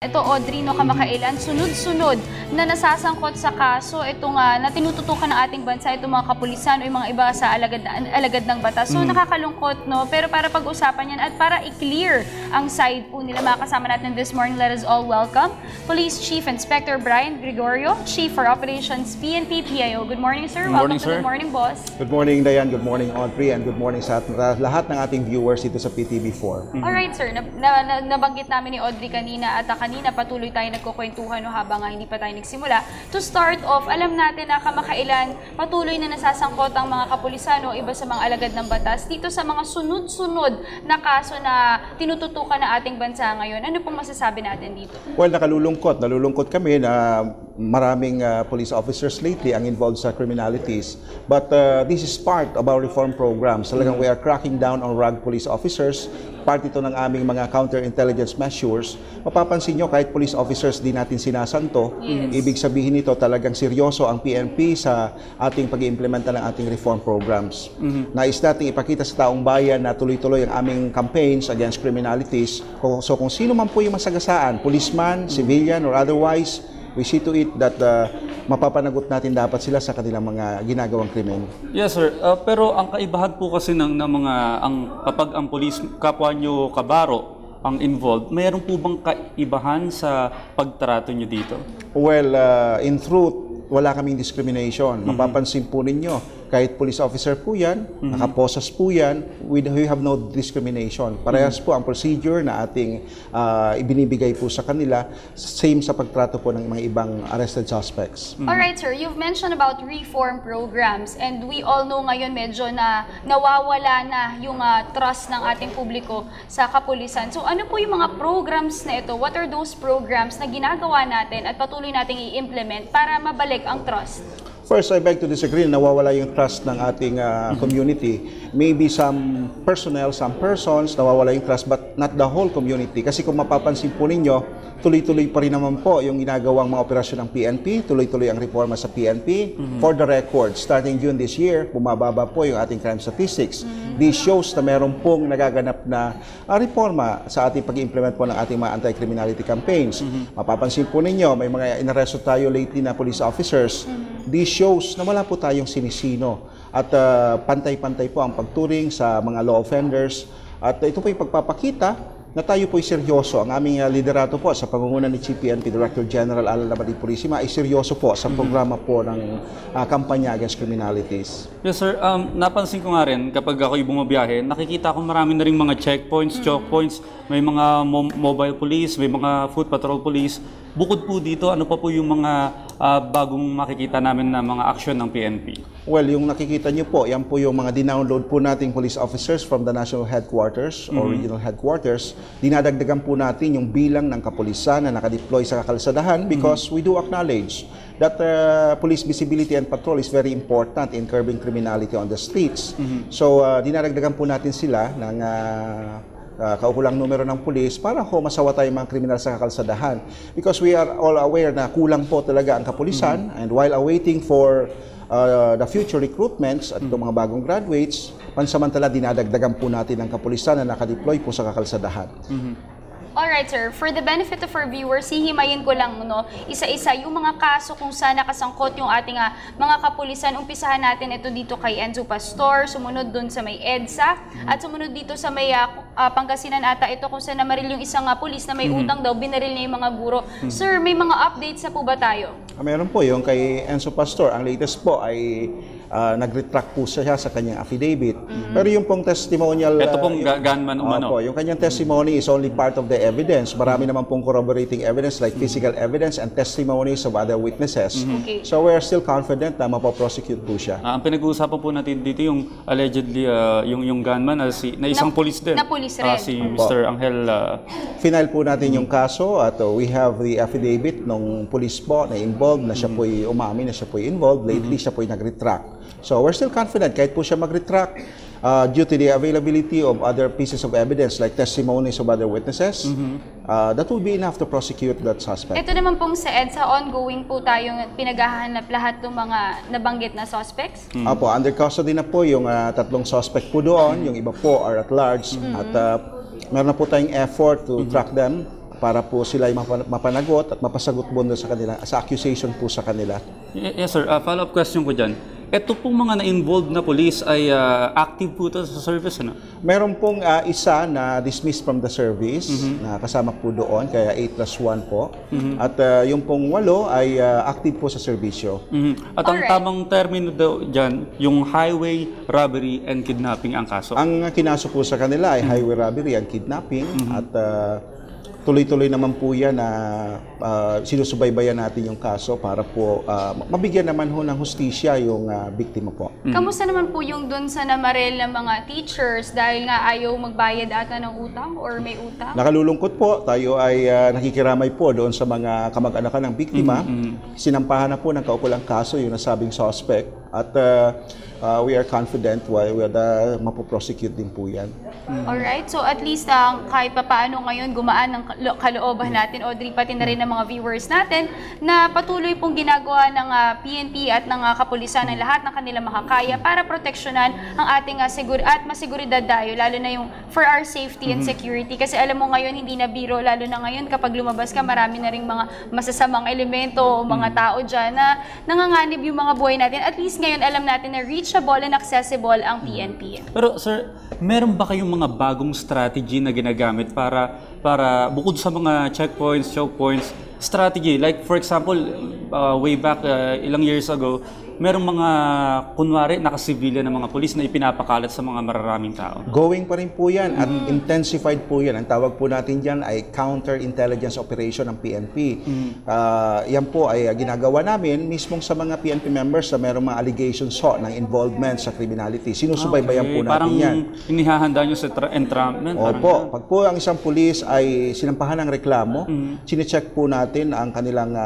Ito, Audrey, no, kamakailan, sunod-sunod na nasasangkot sa kaso, ito nga, na tinututukan ng ating bansa, itong mga kapulisan o yung mga iba sa alagad ng batas. So, nakakalungkot, no? Pero para pag-usapan yan at para i-clear ang side po nila, makasama natin this morning, let us all welcome Police Chief Inspector Brian Gregorio, Chief for Operations PNP PIO. Good morning, sir. Good morning, Welcome to Good Morning, Boss. Good morning, Dayan. Good morning, Audrey. And good morning sa lahat ng ating viewers dito sa PTV4. Alright, sir. Nabanggit namin ni Audrey kanina at kanina patuloy tayo nagkukwentuhan no, habang hindi pa tayo nagsimula. To start off, alam natin na kamakailan patuloy na nasasangkot ang mga kapulisan o iba sa mga alagad ng batas dito sa mga sunod-sunod na kaso na tinututukan ng ating bansa ngayon. Ano pong masasabi natin dito? Well, nalulungkot kami na maraming police officers lately ang involved sa criminalities. But this is part of our reform program. Talagang we are cracking down on RAG police officers. Part ito ng aming mga counterintelligence measures. Mapapansin nyo, kahit police officers di natin sinasanto, ibig sabihin nito talagang seryoso ang PNP sa ating pag-iimplementa ng ating reform programs. Nais nating ipakita sa taong bayan na tuloy-tuloy ang aming campaigns against criminalities. So kung sino man po yung masagasaan, policeman, civilian, or otherwise, we see to it that mapapanagot natin dapat sila sa kanilang mga ginagawang krimen. Yes, sir. Pero ang kaibahan po kasi ng mga kapag ang police kapwa nyo kabaro ang involved, mayroon po bang kaibahan sa pagtrato nyo dito? Well, In truth, wala kaming discrimination. Mapapansin po ninyo, kahit police officer po yan, nakaposas po yan, we have no discrimination. Parehas po ang procedure na ating ibinibigay po sa kanila, same sa pagtrato po ng mga ibang arrested suspects. Alright, sir. You've mentioned about reform programs and we all know ngayon medyo na nawawala na yung trust ng ating publiko sa kapulisan. So ano po yung mga programs na ito? What are those programs na ginagawa natin at patuloy nating i-implement para mabalik ang trust? First, I beg to disagree na nawawala yung trust ng ating community. Maybe some personnel, some persons, nawawala yung trust, but not the whole community. Kasi kung mapapansin po ninyo, tuloy-tuloy pa rin naman po yung ginagawang mga operasyon ng PNP, tuloy-tuloy ang reforma sa PNP. For the record, starting June this year, bumababa po yung ating crime statistics. This shows na meron pong nagaganap na reforma sa ating pag-implement po ng ating mga anti-criminality campaigns. Mapapansin po ninyo, may mga inaresto tayo lately na police officers. This shows na wala po tayong sinisino at pantay-pantay po ang pagturing sa mga law offenders. At ito po yung pagpapakita na tayo po'y seryoso. Ang aming liderato po sa pangunguna ni Chief PNP Director General Alan Labadie Purisima ay seryoso po sa programa po ng kampanya against criminalities. Yes, sir. Napansin ko nga rin, kapag ako'y bumabiyahe, nakikita ko marami na rin mga checkpoints, choke points, may mga mobile police, may mga foot patrol police. Bukod po dito, ano pa po yung mga bagong makikita namin na mga aksyon ng PNP? Well, yung nakikita nyo po, yan po yung mga dinownload po nating police officers from the national headquarters or regional headquarters. Dinadagdagan po natin yung bilang ng kapulisan na nakadeploy sa kakalsadahan because we do acknowledge that police visibility and patrol is very important in curbing criminality on the streets. So, dinadagdagan po natin sila ng kaukulang numero ng pulis para masawa tayong mga kriminal sa kakalsadahan. Because we are all aware na kulang po talaga ang kapulisan and while awaiting for the future recruitments at itong mga bagong graduates, pansamantala dinadagdagan po natin ang kapulisan na nakadeploy po sa kakalsadahan. Alright, sir. For the benefit of our viewers, hihimayin ko lang no, isa-isa yung mga kaso kung saan nakasangkot yung ating mga kapulisan. Umpisahan natin ito dito kay Enzo Pastor, sumunod dun sa may EDSA, at sumunod dito sa may Pangasinan ata ito kung saan namaril yung isang pulis na may utang daw, binaril niya yung mga guro. Sir, may mga updates na po ba tayo? Meron po yung kay Enzo Pastor. Ang latest po ay nag-retract po siya sa kanyang affidavit. Pero yung pong testimonial... Ito pong gunman umano. Yung kanyang testimony is only part of the evidence. Marami naman pong corroborating evidence like physical evidence and testimonies of other witnesses. So we are still confident na mapoprosecute po siya. Ang pinag-uusapan po natin dito yung allegedly yung gunman na isang police din. Na police rin. Si Mr. Angel. Final po natin yung kaso at we have the affidavit ng police po na involved, na siya po'y umamin, na siya po'y involved. Lately, siya po'y nag-retract. So we're still confident kahit po siya mag-retract due to the availability of other pieces of evidence like testimonies of other witnesses, that will be enough to prosecute that suspect. Ito naman pong sa EDSA, ongoing po tayong pinaghahanap lahat ng mga nabanggit na suspects? Apo, under custody na po yung tatlong suspect po doon, yung iba po are at large at meron na po tayong effort to track them para po sila ay mapanagot at mapasagot po doon sa kanila, sa accusation po sa kanila. Yes, sir. Follow-up question ko dyan. Ito pong mga na-involved na police ay active po ito sa service, ano? Meron pong isa na dismissed from the service, na kasama po doon, kaya 8+1 po. At yung pong 8 ay active po sa serbisyo. At ang tamang termino daw dyan, yung highway robbery and kidnapping ang kaso. Ang kinaso po sa kanila ay highway robbery and kidnapping at tuloy-tuloy naman po yan na sinusubaybayan natin yung kaso para po mabigyan naman ho ng hustisya yung biktima po. Kamusta naman po yung dun sa namarel ng mga teachers dahil nga ayaw magbayad ata ng utang or may utang? Nakalulungkot po, tayo ay nakikiramay po doon sa mga kamag-anakan ng biktima. Sinampahan na po ng kaukulang kaso yung nasabing suspect at we are confident mapoprosecute din po yan. Alright, so at least kahit pa paano ngayon gumaan ng kalooban natin, Audrey, pati na rin ng mga viewers natin, na patuloy pong ginagawa ng PNP at ng kapulisan ng lahat ng kanilang makakaya para proteksyonan ang ating masiguridad tayo, lalo na yung for our safety and security. Kasi alam mo ngayon, hindi na biro, lalo na ngayon kapag lumabas ka, marami na rin mga masasamang elemento o mga tao dyan na nanganganib yung mga buhay natin. At least ngayon alam natin na reachable and accessible ang PNP. Pero sir, meron ba kayong mga bagong strategy na ginagamit para bukod sa mga checkpoints, choke points, strategy? Like for example, way back ilang years ago, merong mga kunwari naka-civilian na mga pulis na ipinapakalat sa mga mararaming tao. Going pa rin po yan at intensified po yan. Ang tawag po natin dyan ay counter-intelligence operation ng PNP. Yan po ay ginagawa namin mismong sa mga PNP members na merong mga allegations ng involvement sa criminality. Sinusubaybayan po natin parang yan. Inihahanda nyo sa entrapment? Opo. Pag po ang isang pulis ay sinampahan ng reklamo, sinecheck po natin ang kanilang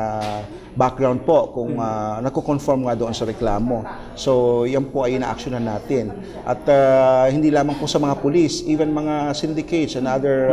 background po kung nako-conform nga doon sa reklamo. So, yan po ay ina-actionan natin. At hindi lamang po sa mga pulis, even mga syndicates and other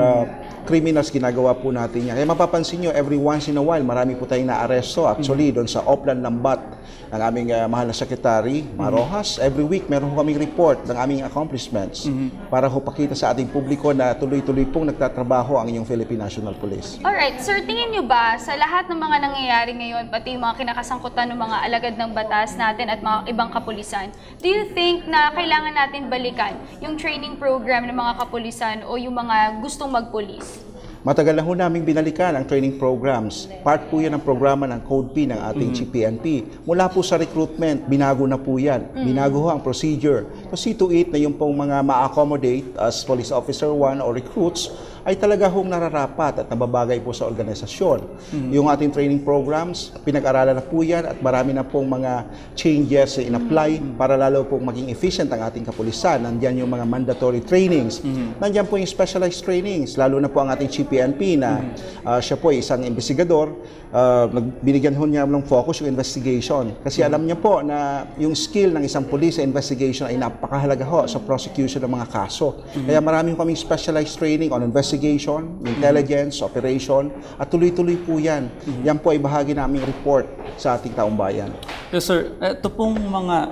criminals, ginagawa po natin yan. Kaya mapapansin nyo, every once in a while, marami po tayong na-aresto. Actually, doon sa Oplan Lambat, ng aming mahal na Secretary, Marojas, every week meron po kaming report ng aming accomplishments para ho pakita sa ating publiko na tuloy-tuloy pong nagtatrabaho ang inyong Philippine National Police. Alright, sir, tingin nyo ba sa lahat ng mga nangyayari ngayon, pati yung mga kinakasangkutan ng mga alagad ng batas natin at mga ibang kapulisan, do you think na kailangan natin balikan yung training program ng mga kapulisan o yung mga gustong magpulis? Matagal na ho namin binalikan ang training programs. Part po yan ng programa ng Code P ng ating PNP. Mula po sa recruitment, binago na po yan. Binago ho ang procedure. So see to it na yung pong mga ma-accommodate as Police Officer 1 or recruits ay talaga hong nararapat at nababagay po sa organisasyon. Yung ating training programs, pinag-aralan na po yan at marami na pong mga changes na in-apply para lalo pong maging efficient ang ating kapulisan. Nandiyan yung mga mandatory trainings. Nandiyan po yung specialized trainings, lalo na po ang ating PNP na siya po ay isang investigador. Binigyan ho niya ng focus yung investigation. Kasi alam niya po na yung skill ng isang police sa investigation ay napakahalaga ho sa prosecution ng mga kaso. Kaya marami kaming specialized training on investigation, intelligence, operation, at tuloy-tuloy po yan. Yan po ay bahagi naming report sa ating taong bayan. Yes, sir. Ito pong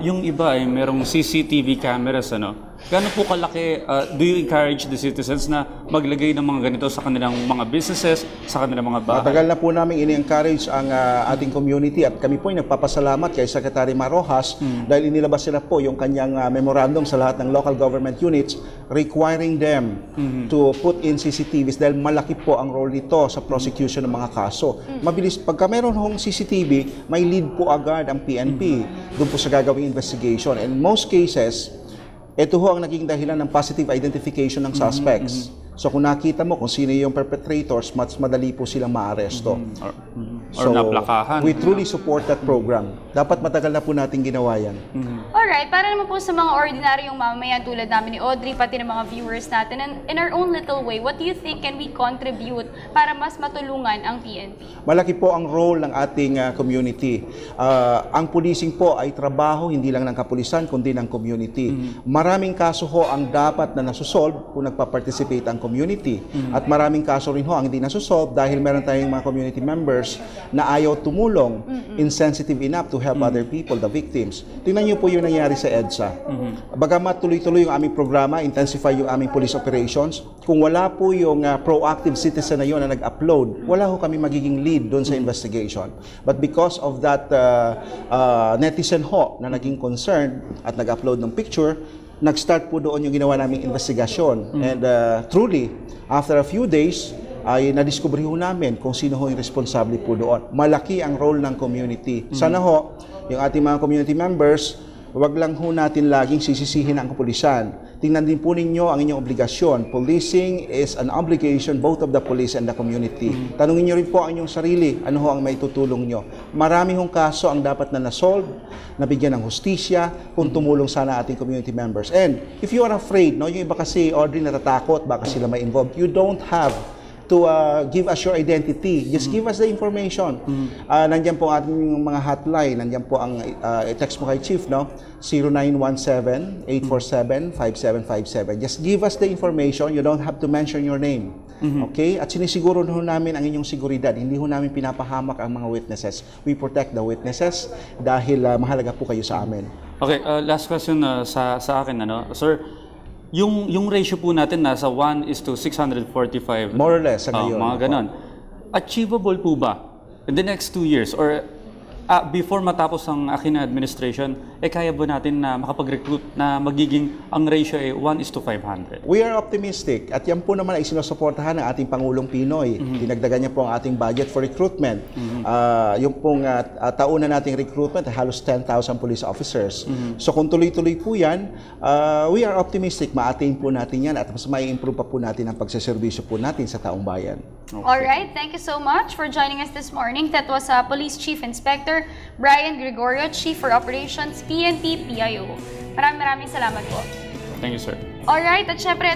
yung iba ay merong CCTV cameras, ano? Gano'n po kalaki, do you encourage the citizens na maglagay ng mga ganito sa kanilang mga businesses, sa kanilang mga bahay? Matagal na po namin ini-encourage ang ating community at kami po ay nagpapasalamat kay Secretary Marojas dahil inilabas sila po yung kanyang memorandum sa lahat ng local government units requiring them to put in CCTVs dahil malaki po ang role nito sa prosecution ng mga kaso. Mabilis, pagka meron hong CCTV, may lead po agad ang PNP doon po sa gagawing investigation. In most cases, ito ho ang naging dahilan ng positive identification ng suspects. So kung nakita mo kung sino yung perpetrators, mas madali po silang maaresto. Or naplakahan. We truly support that program. Dapat matagal na po natin ginawa yan. Alright, para naman po sa mga ordinaryong mamamayan tulad namin ni Audrey, pati ng mga viewers natin, and in our own little way, what do you think can we contribute para mas matulungan ang PNP? Malaki po ang role ng ating community. Ang policing po ay trabaho hindi lang ng kapulisan, kundi ng community. Maraming kaso ho ang dapat na nasusolve kung nagpa-participate ang community. community. At maraming kaso rin ho ang hindi nasusolve dahil meron tayong mga community members na ayaw tumulong, insensitive enough to help other people, the victims. Tingnan niyo po yung nangyari sa EDSA. Bagamat tuloy-tuloy yung aming programa, intensify yung aming police operations, kung wala po yung proactive citizen na yun na nag-upload, wala ho kami magiging lead doon sa investigation. But because of that netizen ho na naging concerned at nag-upload ng picture, nag-start po doon yung ginawa naming investigasyon. And truly, after a few days, ay nadiskubre ho namin kung sino ho yung responsable po doon. Malaki ang role ng community. Sana ho, yung ating mga community members, wag lang ho natin laging sisisihin ang kapulisan. Tingnan din po ninyo ang inyong obligasyon. Policing is an obligation both of the police and the community. Tanungin nyo rin po ang inyong sarili, ano ho ang may tutulong nyo. Marami hong kaso ang dapat na nasolve, nabigyan ng hustisya, kung tumulong sana ating community members. And if you are afraid, no, yung iba kasi, Audrey, natatakot, baka sila may involved, you don't have to give us your identity. Just give us the information. Nandiyan po ang ating mga hotline. Nandiyan po ang text mo kay Chief, no? 0917-847-5757. Just give us the information. You don't have to mention your name. Okay? At sinisiguro ho namin ang inyong seguridad. Hindi ho namin pinapahamak ang mga witnesses. We protect the witnesses dahil mahalaga po kayo sa amin. Okay, last question sa akin, ano? Sir, yung ratio po natin nasa 1:645. More or less sa ngayon. Mga ganon. Achievable po ba in the next 2 years or before matapos ang akin na administration, kaya ba natin na makapag-recruit na magiging ang ratio ay 1:500? We are optimistic at yan po naman ay sinusuportahan ng ating Pangulong Pinoy. Dinagdagan niya po ang ating budget for recruitment. Yung pong taon na nating recruitment ay halos 10,000 police officers. So kung tuloy-tuloy po yan, we are optimistic, ma-attain po natin yan at mas mai-improve pa po natin ang pagsaserbisyo po natin sa taong bayan. Okay. Alright, thank you so much for joining us this morning. That was Police Chief Inspector Brian Gregorio, Chief for Operations, PNP PIO. Maraming salamat po. Thank you, sir. Alright, at syempre